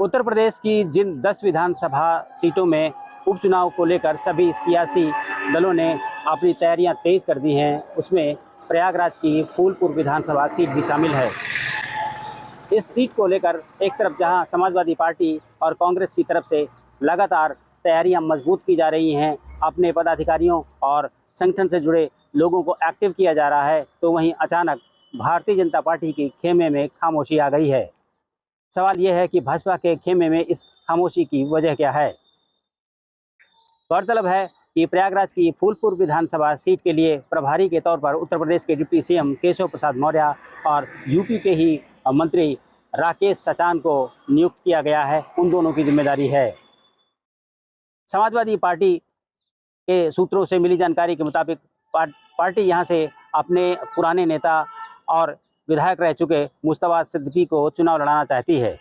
उत्तर प्रदेश की जिन 10 विधानसभा सीटों में उपचुनाव को लेकर सभी सियासी दलों ने अपनी तैयारियां तेज कर दी हैं, उसमें प्रयागराज की फूलपुर विधानसभा सीट भी शामिल है। इस सीट को लेकर एक तरफ जहां समाजवादी पार्टी और कांग्रेस की तरफ से लगातार तैयारियां मजबूत की जा रही हैं, अपने पदाधिकारियों और संगठन से जुड़े लोगों को एक्टिव किया जा रहा है, तो वहीं अचानक भारतीय जनता पार्टी के खेमे में खामोशी आ गई है। सवाल यह है कि भाजपा के खेमे में इस खामोशी की वजह क्या है। गौरतलब है कि प्रयागराज की फूलपुर विधानसभा सीट के लिए प्रभारी के तौर पर उत्तर प्रदेश के डिप्टी सीएम केशव प्रसाद मौर्य और यूपी के ही मंत्री राकेश सचान को नियुक्त किया गया है। उन दोनों की जिम्मेदारी है। समाजवादी पार्टी के सूत्रों से मिली जानकारी के मुताबिक पार्टी यहां से अपने पुराने नेता और विधायक रह चुके मुस्तफा सिद्दीकी को चुनाव लड़ाना चाहती है,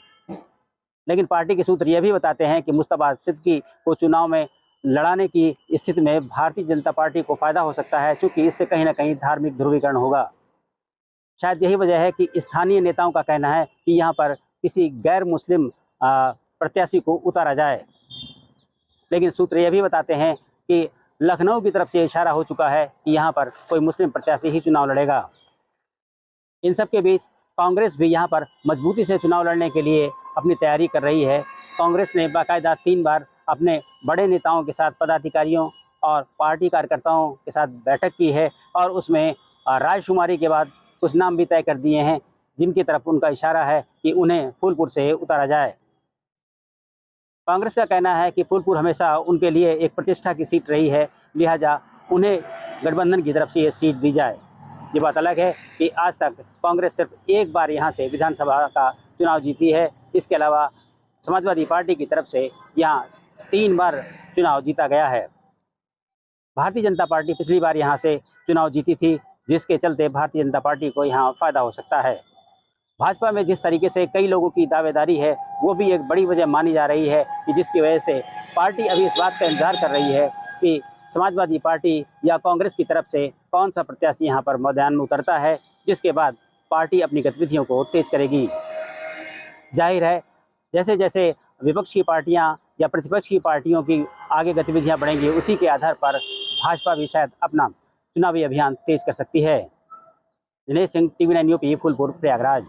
लेकिन पार्टी के सूत्र यह भी बताते हैं कि मुस्तफा सिद्दीकी को चुनाव में लड़ाने की स्थिति में भारतीय जनता पार्टी को फायदा हो सकता है, क्योंकि इससे कहीं ना कहीं धार्मिक ध्रुवीकरण होगा। शायद यही वजह है कि स्थानीय नेताओं का कहना है कि यहाँ पर किसी गैर मुस्लिम प्रत्याशी को उतारा जाए, लेकिन सूत्र यह भी बताते हैं कि लखनऊ की तरफ से इशारा हो चुका है कि यहाँ पर कोई मुस्लिम प्रत्याशी ही चुनाव लड़ेगा। इन सब के बीच कांग्रेस भी यहाँ पर मजबूती से चुनाव लड़ने के लिए अपनी तैयारी कर रही है। कांग्रेस ने बाकायदा 3 बार अपने बड़े नेताओं के साथ, पदाधिकारियों और पार्टी कार्यकर्ताओं के साथ बैठक की है और उसमें रायशुमारी के बाद कुछ नाम भी तय कर दिए हैं, जिनकी तरफ उनका इशारा है कि उन्हें फूलपुर से उतारा जाए। कांग्रेस का कहना है कि फूलपुर हमेशा उनके लिए एक प्रतिष्ठा की सीट रही है, लिहाजा उन्हें गठबंधन की तरफ से ये सीट दी जाए। ये बात अलग है कि आज तक कांग्रेस सिर्फ एक बार यहाँ से विधानसभा का चुनाव जीती है। इसके अलावा समाजवादी पार्टी की तरफ से यहाँ 3 बार चुनाव जीता गया है। भारतीय जनता पार्टी पिछली बार यहाँ से चुनाव जीती थी, जिसके चलते भारतीय जनता पार्टी को यहाँ फ़ायदा हो सकता है। भाजपा में जिस तरीके से कई लोगों की दावेदारी है, वो भी एक बड़ी वजह मानी जा रही है कि जिसकी वजह से पार्टी अभी इस बात का इंतजार कर रही है कि समाजवादी पार्टी या कांग्रेस की तरफ से कौन सा प्रत्याशी यहाँ पर मैदान में उतरता है, जिसके बाद पार्टी अपनी गतिविधियों को तेज करेगी। जाहिर है, जैसे जैसे विपक्ष की पार्टियाँ या प्रतिपक्ष की पार्टियों की आगे गतिविधियाँ बढ़ेंगी, उसी के आधार पर भाजपा भी शायद अपना चुनावी अभियान तेज कर सकती है। Dinesh Singh, TV9 news, Phulpur, Prayagraj.